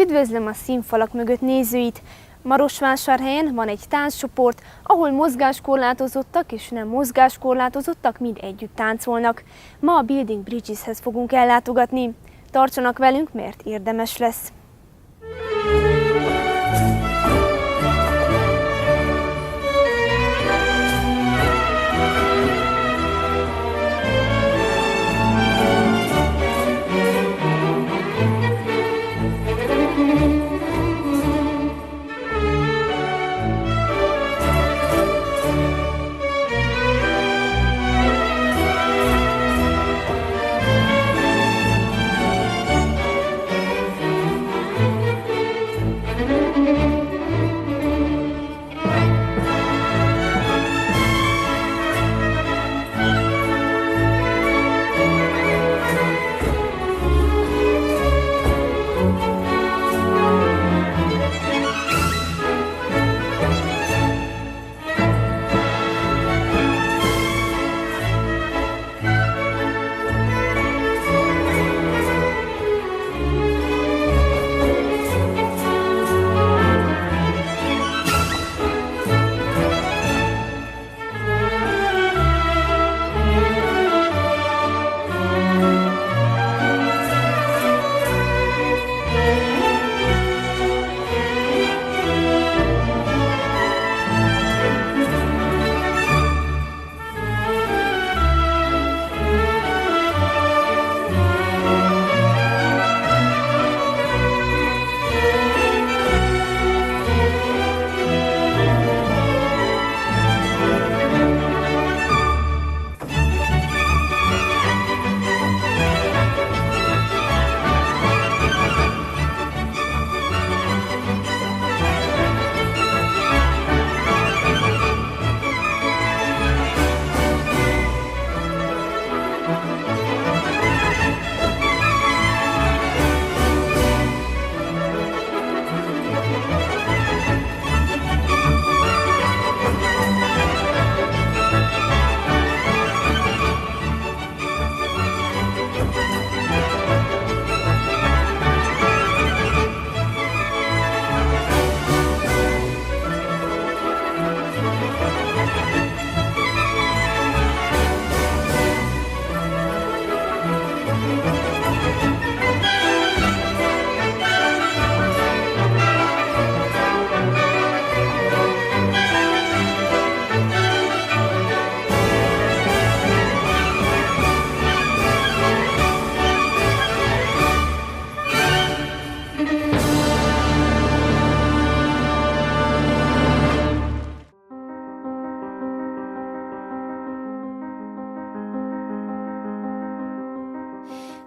Üdvözlöm a színfalak mögött nézőit! Marosvásárhelyen van egy tánccsoport, ahol mozgáskorlátozottak és nem mozgáskorlátozottak mind együtt táncolnak. Ma a Building Bridges-hez fogunk ellátogatni. Tartsanak velünk, mert érdemes lesz!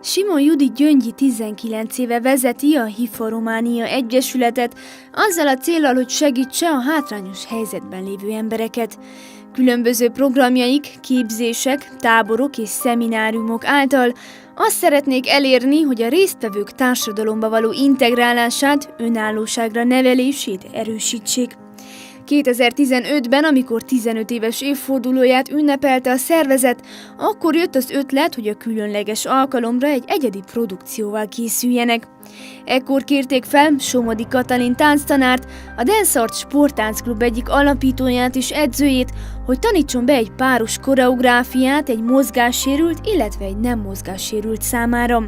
Simon Judit Gyöngyi 19 éve vezeti a HIFA Románia Egyesületet, azzal a céllal, hogy segítse a hátrányos helyzetben lévő embereket. Különböző programjaik, képzések, táborok és szemináriumok által azt szeretnék elérni, hogy a résztvevők társadalomba való integrálását, önállóságra nevelését erősítsék. 2015-ben, amikor 15 éves évfordulóját ünnepelte a szervezet, akkor jött az ötlet, hogy a különleges alkalomra egy egyedi produkcióval készüljenek. Ekkor kérték fel Somodi Katalin tánctanárt, a Dance Art Sporttáncklub egyik alapítóját és edzőjét, hogy tanítson be egy páros koreográfiát egy mozgássérült, illetve egy nem mozgássérült számára.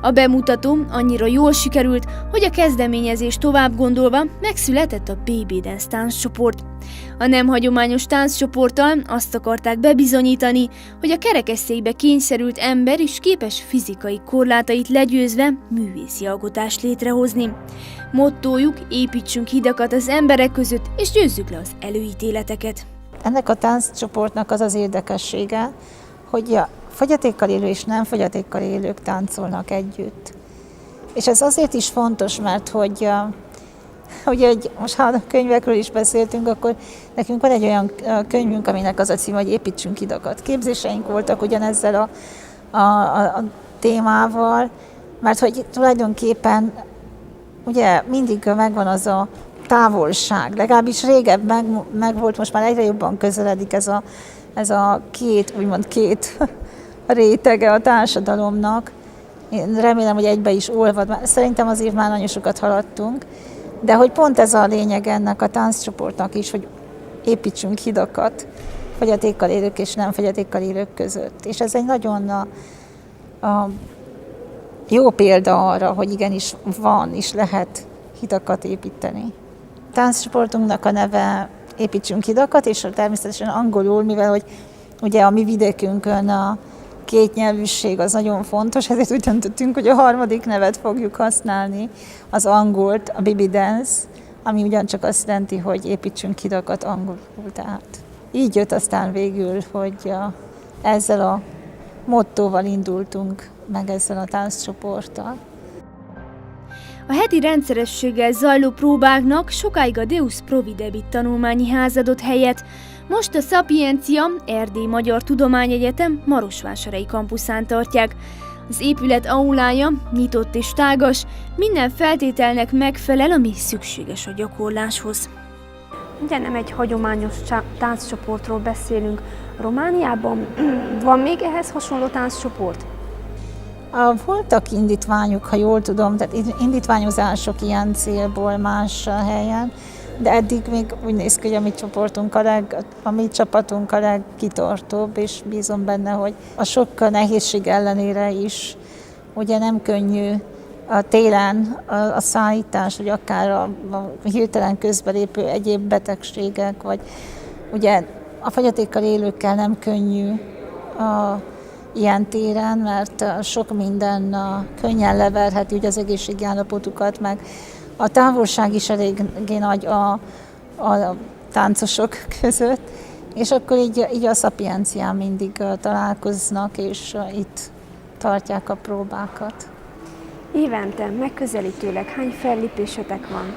A bemutató annyira jól sikerült, hogy a kezdeményezést tovább gondolva megszületett a Baby Dance tánccsoport. A nem hagyományos tánccsoporttal azt akarták bebizonyítani, hogy a kerekesszékbe kényszerült ember is képes fizikai korlátait legyőzve művészi alkotást létrehozni. Mottójuk: építsünk hidakat az emberek között, és győzzük le az előítéleteket. Ennek a tánccsoportnak az az érdekessége, hogy a fogyatékkal élő és nem fogyatékkal élők táncolnak együtt. És ez azért is fontos, mert hogy most ha a könyvekről is beszéltünk, akkor nekünk van egy olyan könyvünk, aminek az a címe, hogy építsünk hidakat. Képzéseink voltak ugyanezzel a témával, mert hogy tulajdonképpen ugye mindig megvan az a távolság, legalábbis régebb megvolt, most már egyre jobban közeledik ez a két rétege a társadalomnak, Én remélem, hogy egybe is olvad. Szerintem azért már nagyon sokat haladtunk, de hogy pont ez a lényeg ennek a tánccsoportnak is, hogy építsünk hidakat fogyatékkal élők és nem fogyatékkal élők között. És ez egy nagyon jó példa arra, hogy igenis van és lehet hidakat építeni. A tánccsoportunknak a neve Építsünk hidakat, és természetesen angolul, mivel hogy ugye a mi vidékünkön a kétnyelvűség az nagyon fontos, ezért úgy döntöttünk, hogy a harmadik nevet fogjuk használni, az angolt, a Baby Dance, ami ugyancsak azt jelenti, hogy építsünk hidakat angolul. Tehát így jött aztán végül, hogy ezzel a mottóval indultunk meg ezzel a tánccsoporttal. A heti rendszerességgel zajló próbáknak sokáig a Deus Providebit tanulmányi ház adott helyet, most a Szapiencia Erdély Magyar Tudományegyetem Marosvásárhelyi kampuszán tartják. Az épület aulája nyitott és tágas, minden feltételnek megfelel, ami szükséges a gyakorláshoz. Ugye nem egy hagyományos tánccsoportról beszélünk. Romániában van még ehhez hasonló tánccsoport? Voltak indítványok, ha jól tudom, tehát indítványozások ilyen célból más helyen, de eddig még úgy néz ki, hogy a mi csapatunk a legkitartóbb, és bízom benne, hogy a sok nehézség ellenére is, ugye nem könnyű a télen a szállítás, vagy akár a hirtelen közbelépő egyéb betegségek, vagy ugye a fogyatékkal élőkkel nem könnyű ilyen téren, mert sok minden könnyen leverheti ugye az egészségi állapotukat, meg a távolság is eléggé nagy a táncosok között, és akkor így a Szapiencián mindig találkoznak, és itt tartják a próbákat. Évente megközelítőleg hány fellépésetek van?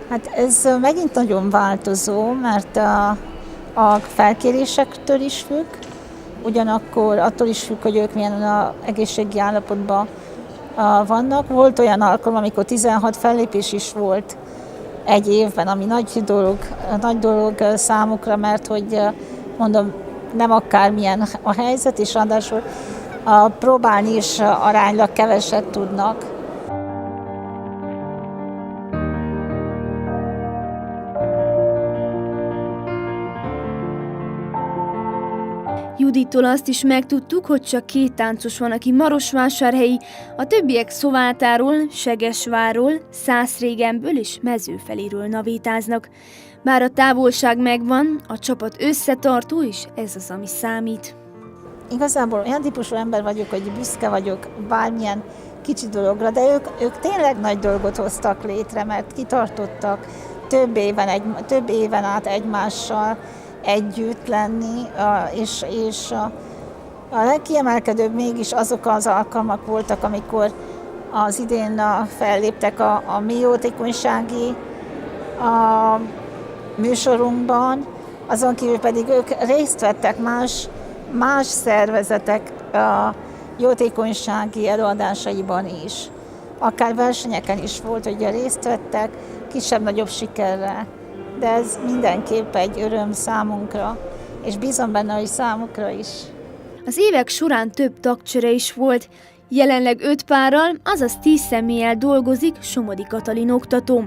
Hát ez megint nagyon változó, mert a felkérésektől is függ, ugyanakkor attól is függ, hogy ők milyen egészségi állapotban vannak. Volt olyan alkalom, amikor 16 fellépés is volt egy évben, ami nagy dolog számukra, mert hogy mondom, nem akármilyen a helyzet, és ráadásul próbálni is aránylag keveset tudnak. Judittól azt is megtudtuk, hogy csak 2 táncos van, aki marosvásárhelyi, a többiek Szovátáról, Segesvárról, Szászrégenből és Mezőfeléről navétáznak. Bár a távolság megvan, a csapat összetartó, és ez az, ami számít. Igazából olyan típusú ember vagyok, hogy büszke vagyok bármilyen kicsi dologra, de ők tényleg nagy dolgot hoztak létre, mert kitartottak több éven át egymással együtt lenni, és a legkiemelkedőbb mégis azok az alkalmak voltak, amikor az idén felléptek a mi jótékonysági műsorunkban, azon kívül pedig ők részt vettek más szervezetek jótékonysági előadásaiban is. Akár versenyeken is volt, hogy részt vettek, kisebb-nagyobb sikerrel. De ez mindenképp egy öröm számunkra, és bízom benne, hogy számukra is. Az évek során több tagcsere is volt. Jelenleg 5 párral, azaz 10 személlyel dolgozik Somodi Katalin oktató.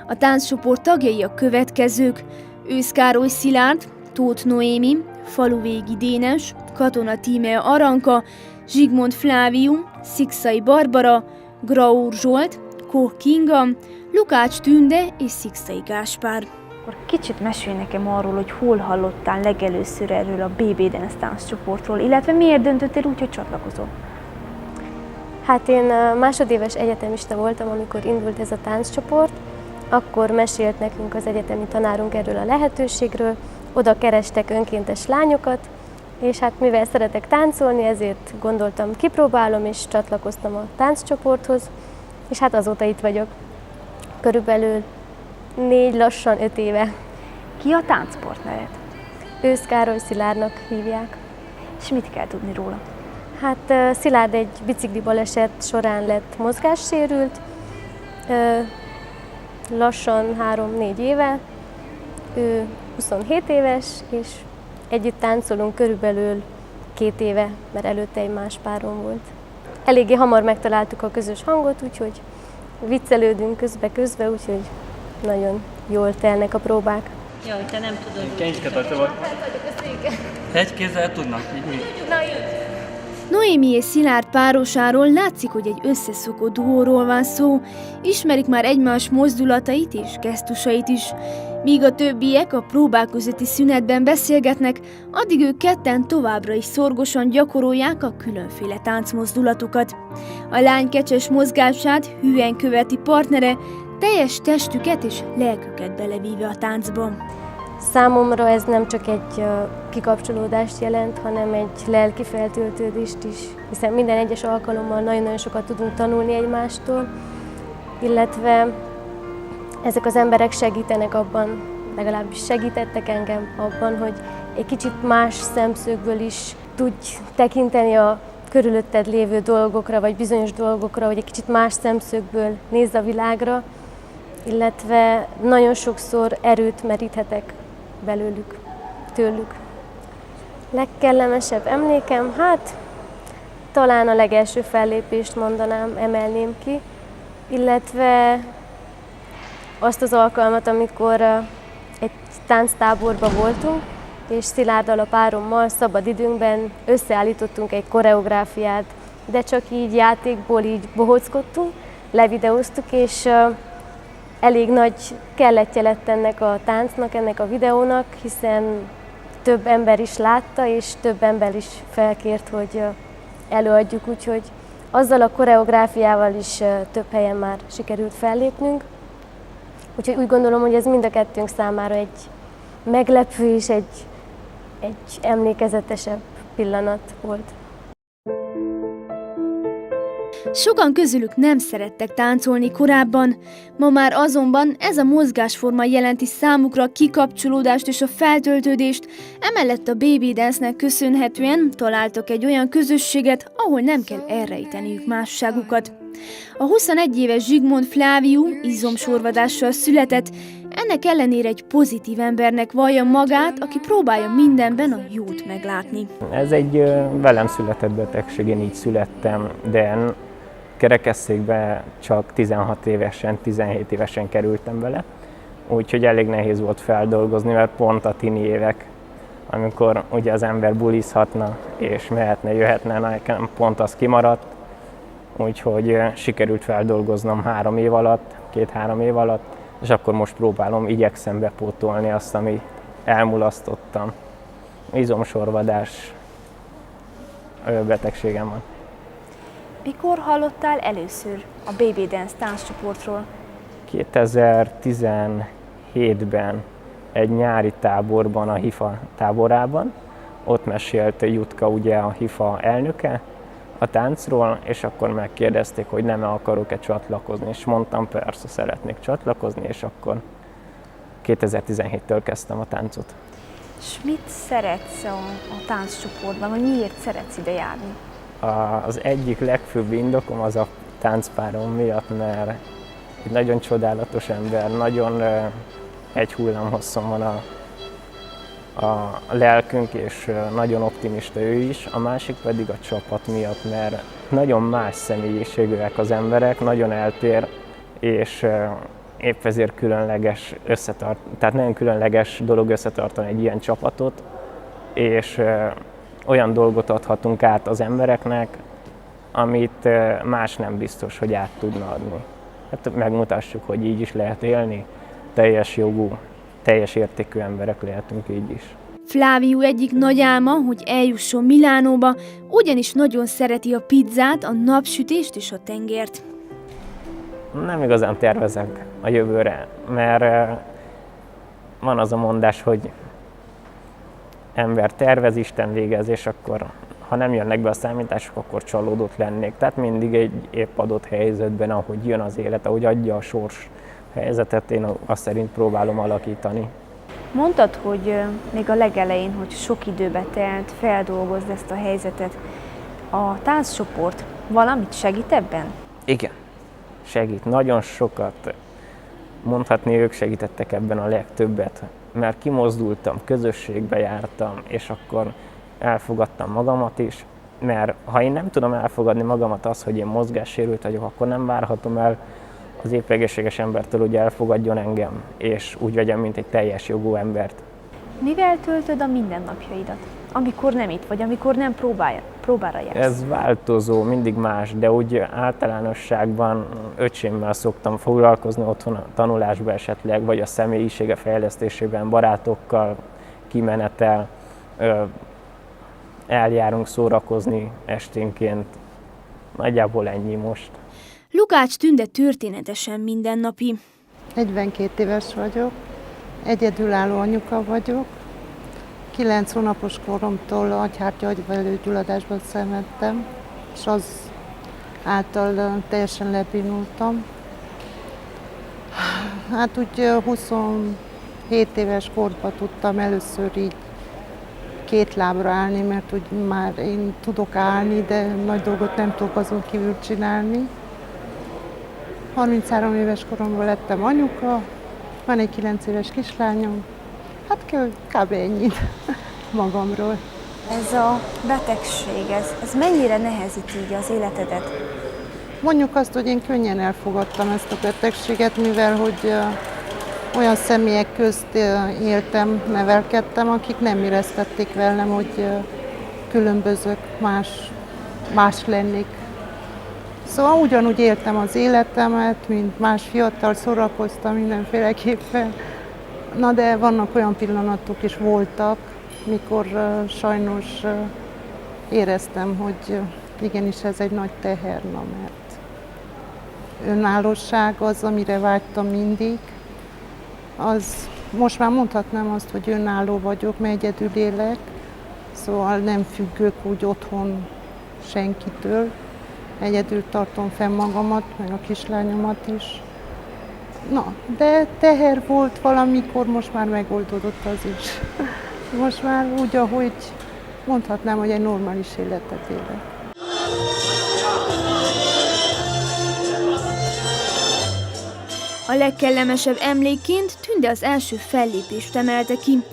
A tánccsoport tagjai a következők: Ősz Károly Szilárd, Tóth Noémi, Faluvégi Dénes, Katona Tímea Aranka, Zsigmond Flávium, Szikszai Barbara, Graur Zsolt, Koch Kinga, Lukács Tünde és Szikszai Gáspár. Akkor kicsit mesélj nekem arról, hogy hol hallottál legelőször erről a BB Dance tánccsoportról, illetve miért döntöttél úgy, hogy csatlakozol? Hát én másodéves egyetemista voltam, amikor indult ez a tánccsoport, akkor mesélt nekünk az egyetemi tanárunk erről a lehetőségről, oda kerestek önkéntes lányokat, és hát mivel szeretek táncolni, ezért gondoltam, kipróbálom, és csatlakoztam a tánccsoporthoz, és hát azóta itt vagyok. Körülbelül 4, lassan 5 éve. Ki a táncpartnered? Ősz Károly Szilárdnak hívják. És mit kell tudni róla? Hát Szilárd egy bicikli baleset során lett mozgássérült, lassan 3-4 éve, ő 27 éves, és együtt táncolunk körülbelül 2 éve, mert előtte egy más párom volt. eléggé hamar megtaláltuk a közös hangot, úgyhogy viccelődünk közbe, úgyhogy nagyon jól telnek a próbák. Jaj, te nem tudod. Kényszketartó vagy. Egy kézzel tudnak, így. Noémi és Szilárd párosáról látszik, hogy egy összeszokott duóról van szó, ismerik már egymás mozdulatait és gesztusait is. Míg a többiek a próbák közötti szünetben beszélgetnek, addig ők ketten továbbra is szorgosan gyakorolják a különféle táncmozdulatokat. A lány kecses mozgását hűen követi partnere, teljes testüket és lelküket belevíve a táncba. Számomra ez nem csak egy kikapcsolódást jelent, hanem egy lelki feltöltődést is, hiszen minden egyes alkalommal nagyon-nagyon sokat tudunk tanulni egymástól, illetve ezek az emberek segítenek abban, legalábbis segítettek engem abban, hogy egy kicsit más szemszögből is tudj tekinteni a körülötted lévő dolgokra, vagy bizonyos dolgokra, hogy egy kicsit más szemszögből nézz a világra, illetve nagyon sokszor erőt meríthetek belőlük, tőlük. Legkellemesebb emlékem, hát talán a legelső fellépést mondanám, emelném ki, illetve azt az alkalmat, amikor egy tánctáborban voltunk, és Szilárddal, a párommal szabad időnkben összeállítottunk egy koreográfiát, de csak így játékból így bohóckodtunk, levideóztuk, és elég nagy kelletje lett ennek a táncnak, ennek a videónak, hiszen több ember is látta, és több ember is felkért, hogy előadjuk, úgyhogy azzal a koreográfiával is több helyen már sikerült fellépnünk. Úgyhogy úgy gondolom, hogy ez mind a kettőnk számára egy meglepő és egy emlékezetesebb pillanat volt. Sokan közülük nem szerettek táncolni korábban, ma már azonban ez a mozgásforma jelenti számukra a kikapcsolódást és a feltöltődést, emellett a Baby Dance-nek köszönhetően találtak egy olyan közösséget, ahol nem kell elrejteniük másságukat. A 21 éves Zsigmond Fláviu izomsorvadással született, ennek ellenére egy pozitív embernek vallja magát, aki próbálja mindenben a jót meglátni. Ez egy velem született betegség, én így születtem, de kerekesszékbe csak 16 évesen, 17 évesen kerültem bele, úgyhogy elég nehéz volt feldolgozni, mert pont a tini évek, amikor ugye az ember bulizhatna és mehetne, jöhetne, nekem pont az kimaradt, úgyhogy sikerült feldolgoznom 3 év alatt, 2-3 év alatt, és akkor most igyekszem bepótolni azt, amit elmulasztottam. Izomsorvadás betegségem van. Mikor hallottál először a Baby Dance tánccsoportról? 2017-ben egy nyári táborban, a HIFA táborában. Ott mesélt Jutka, ugye a HIFA elnöke a táncról, és akkor megkérdezték, hogy nem akarok-e csatlakozni, és mondtam, persze szeretnék csatlakozni, és akkor 2017-től kezdtem a táncot. És mit szeretsz a tánccsoportban, vagy miért szeretsz ide járni? Az egyik legfőbb indokom az a táncpárom miatt, mert egy nagyon csodálatos ember, nagyon egy hullámhosszon van a lelkünk, és nagyon optimista ő is, a másik pedig a csapat miatt, mert nagyon más személyiségűek az emberek, nagyon eltér, és épp ezért különleges tehát nagyon különleges dolog összetartani egy ilyen csapatot, és olyan dolgot adhatunk át az embereknek, amit más nem biztos, hogy át tudna adni. Hát megmutassuk, hogy így is lehet élni, teljes jogú, teljes értékű emberek lehetünk így is. Fláviu egyik nagy álma, hogy eljusson Milánóba, ugyanis nagyon szereti a pizzát, a napsütést és a tengert. Nem igazán tervezek a jövőre, mert van az a mondás, hogy ember tervez, Isten végez, és akkor, ha nem jönnek be a számítások, akkor csalódott lennék. Tehát mindig egy épp adott helyzetben, ahogy jön az élet, ahogy adja a sors helyzetet, én azt szerint próbálom alakítani. Mondtad, hogy még a legelején, hogy sok időbe telt, feldolgozd ezt a helyzetet. A tánccsoport valamit segít ebben? Igen, segít. Nagyon sokat. Mondhatni, ők segítettek ebben a legtöbbet, mert kimozdultam, közösségbe jártam, és akkor elfogadtam magamat is, mert ha én nem tudom elfogadni magamat azt, hogy én mozgássérült vagyok, akkor nem várhatom el az épp egészséges embertől, hogy elfogadjon engem, és úgy vegyem, mint egy teljes jogú embert. Mivel töltöd a mindennapjaidat? Amikor nem itt vagy, amikor nem próbára jársz? Ez változó, mindig más, de úgy általánosságban öcsémmel szoktam foglalkozni otthon a tanulásba esetleg, vagy a személyisége fejlesztésében, barátokkal, kimenetel, eljárunk szórakozni esténként. Nagyjából ennyi most. Lukács Tünde történetesen mindennapi. 42 éves vagyok, egyedülálló anyuka vagyok. 9 hónapos koromtól agyhártya-agyvelőgyulladásban szenvedtem, és az által teljesen lebénultam. Hát úgy 27 éves korban tudtam először így két lábra állni, mert úgy már én tudok állni, de nagy dolgot nem tudok azon kívül csinálni. 33 éves koromban lettem anyuka, van egy 9 éves kislányom, hát kb. Ennyit magamról. Ez a betegség, ez mennyire nehezíti így az életedet? Mondjuk azt, hogy én könnyen elfogadtam ezt a betegséget, mivel hogy olyan személyek közt éltem, nevelkedtem, akik nem éreztették velem, hogy különbözök, más lennék. Szóval ugyanúgy éltem az életemet, mint más fiatal, szórakoztam mindenféleképpen. Na de vannak olyan pillanatok is voltak, mikor sajnos éreztem, hogy igenis ez egy nagy teher, mert önállóság az, amire vágytam mindig. Az, most már mondhatnám azt, hogy önálló vagyok, mert egyedül élek, szóval nem függök úgy otthon senkitől. Egyedül tartom fenn magamat, meg a kislányomat is. Na, de teher volt valamikor, most már megoldódott az is. Most már úgy, ahogy mondhatnám, hogy egy normális életet élek. A legkellemesebb emlékként Tünde az első fellépést emelte ki.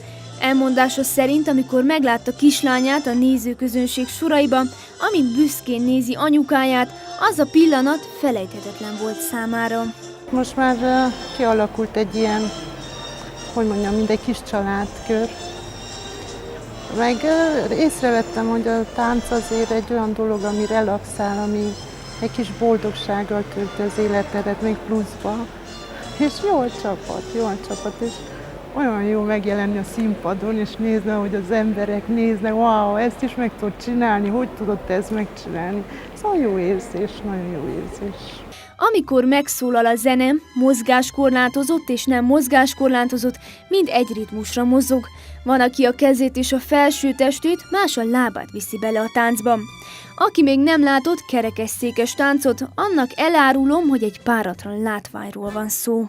Elmondása szerint, amikor meglátta kislányát a nézőközönség soraiban, ami büszkén nézi anyukáját, az a pillanat felejthetetlen volt számára. Most már kialakult egy ilyen, hogy mondjam, mint egy kis családkör. Meg észrevettem, hogy a tánc azért egy olyan dolog, ami relaxál, ami egy kis boldogsággal tölti az életedet, még pluszba. És jó a csapat, és olyan jó megjelenni a színpadon, és nézni, hogy az emberek néznek, wow, ezt is meg tudod csinálni, hogy tudod te ezt megcsinálni. Szóval jó érzés, nagyon jó érzés. Amikor megszólal a zene, mozgáskorlátozott és nem mozgáskorlátozott, mind egy ritmusra mozog. Van, aki a kezét és a felső testét, más a lábát viszi bele a táncba. Aki még nem látott kerekesszékes táncot, annak elárulom, hogy egy páratlan látványról van szó.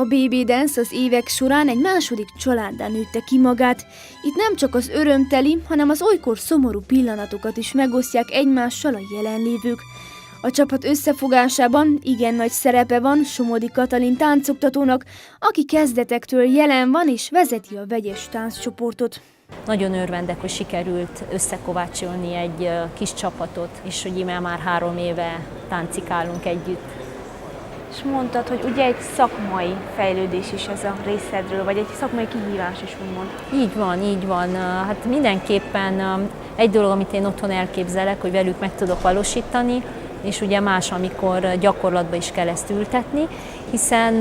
A BB Dance az évek során egy második családdá nőtte ki magát. Itt nem csak az örömteli, hanem az olykor szomorú pillanatokat is megosztják egymással a jelenlévők. A csapat összefogásában igen nagy szerepe van Somodi Katalin táncoktatónak, aki kezdetektől jelen van és vezeti a vegyes tánccsoportot. Nagyon örvendek, hogy sikerült összekovácsolni egy kis csapatot, és hogy íme már 3 éve táncikálunk együtt. És mondtad, hogy ugye egy szakmai fejlődés is ez a részedről, vagy egy szakmai kihívás is, úgymond. Így van, így van. Hát mindenképpen egy dolog, amit én otthon elképzelek, hogy velük meg tudok valósítani, és ugye más, amikor gyakorlatba is kell ezt ültetni, hiszen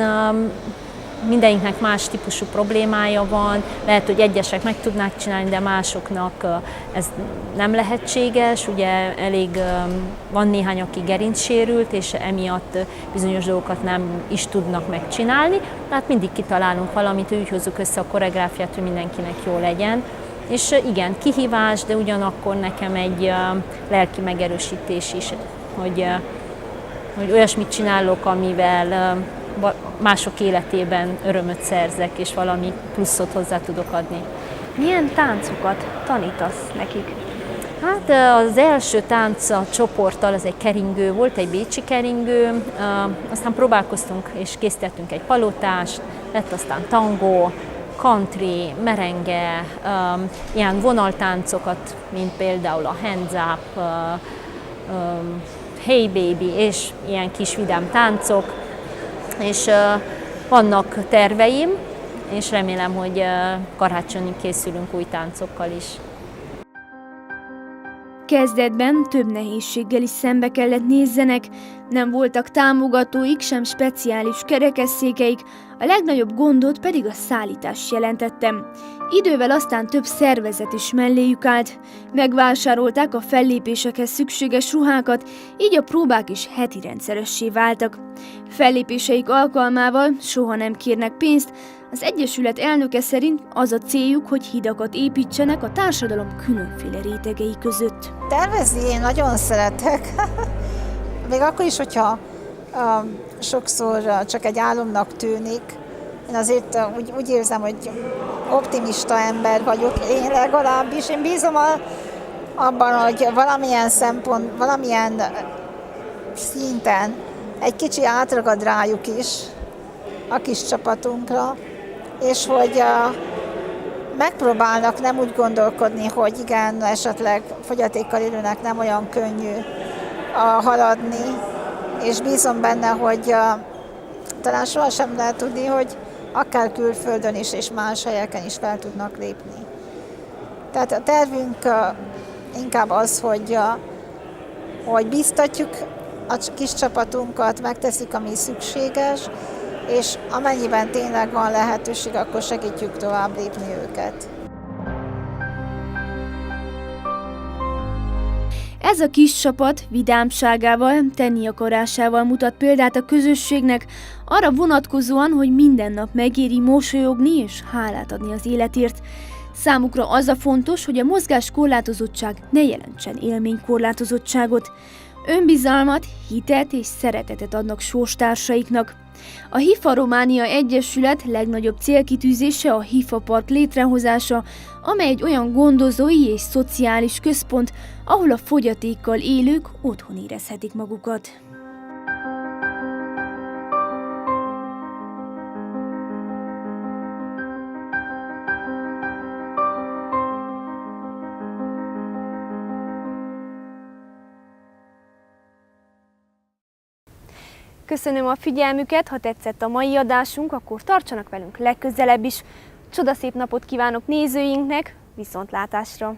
mindenkinek más típusú problémája van, lehet, hogy egyesek meg tudnák csinálni, de másoknak ez nem lehetséges, ugye van néhány, aki gerincsérült, és emiatt bizonyos dolgokat nem is tudnak megcsinálni, hát mindig kitalálunk valamit, úgy hozzuk össze a koreográfiát, hogy mindenkinek jó legyen. És igen, kihívás, de ugyanakkor nekem egy lelki megerősítés is, hogy olyasmit csinálok, amivel mások életében örömöt szerzek, és valami pluszot hozzá tudok adni. Milyen táncokat tanítasz nekik? Hát az első tánc a csoporttal, az egy keringő volt, egy bécsi keringő, aztán próbálkoztunk és készítettünk egy palotást, lett aztán tangó, country, merenge, ilyen vonaltáncokat, mint például a Hands Up, Hey Baby, és ilyen kis vidám táncok. És vannak terveim, és remélem, hogy karácsonyig készülünk új táncokkal is. Kezdetben több nehézséggel is szembe kellett nézzenek, nem voltak támogatóik, sem speciális kerekesszékeik, a legnagyobb gondot pedig a szállítás jelentette. Idővel aztán több szervezet is melléjük állt, megvásárolták a fellépésekhez szükséges ruhákat, így a próbák is heti rendszeressé váltak. Fellépéseik alkalmával soha nem kérnek pénzt, az Egyesület elnöke szerint az a céljuk, hogy hidakat építsenek a társadalom különféle rétegei között. Tervezni én nagyon szeretek, még akkor is, hogyha sokszor csak egy álomnak tűnik. Én azért úgy érzem, hogy optimista ember vagyok, én legalábbis. Én bízom abban, hogy valamilyen szinten egy kicsi átragad rájuk is, a kis csapatunkra, és hogy megpróbálnak nem úgy gondolkodni, hogy igen, esetleg fogyatékkal élőnek nem olyan könnyű haladni, és bízom benne, hogy talán sohasem lehet tudni, hogy akár külföldön is és más helyeken is fel tudnak lépni. Tehát a tervünk inkább az, hogy biztatjuk a kis csapatunkat, megteszik, ami szükséges, és amennyiben tényleg van lehetőség, akkor segítjük tovább lépni őket. Ez a kis csapat vidámságával, tenni akarásával mutat példát a közösségnek, arra vonatkozóan, hogy minden nap megéri mosolyogni és hálát adni az életért. Számukra az a fontos, hogy a mozgáskorlátozottság ne jelentsen élménykorlátozottságot. Önbizalmat, hitet és szeretetet adnak sorstársaiknak. A HIFA Románia Egyesület legnagyobb célkitűzése a HIFA Park létrehozása, amely egy olyan gondozói és szociális központ, ahol a fogyatékkal élők otthon érezhetik magukat. Köszönöm a figyelmüket, ha tetszett a mai adásunk, akkor tartsanak velünk legközelebb is. Csodaszép napot kívánok nézőinknek, viszontlátásra!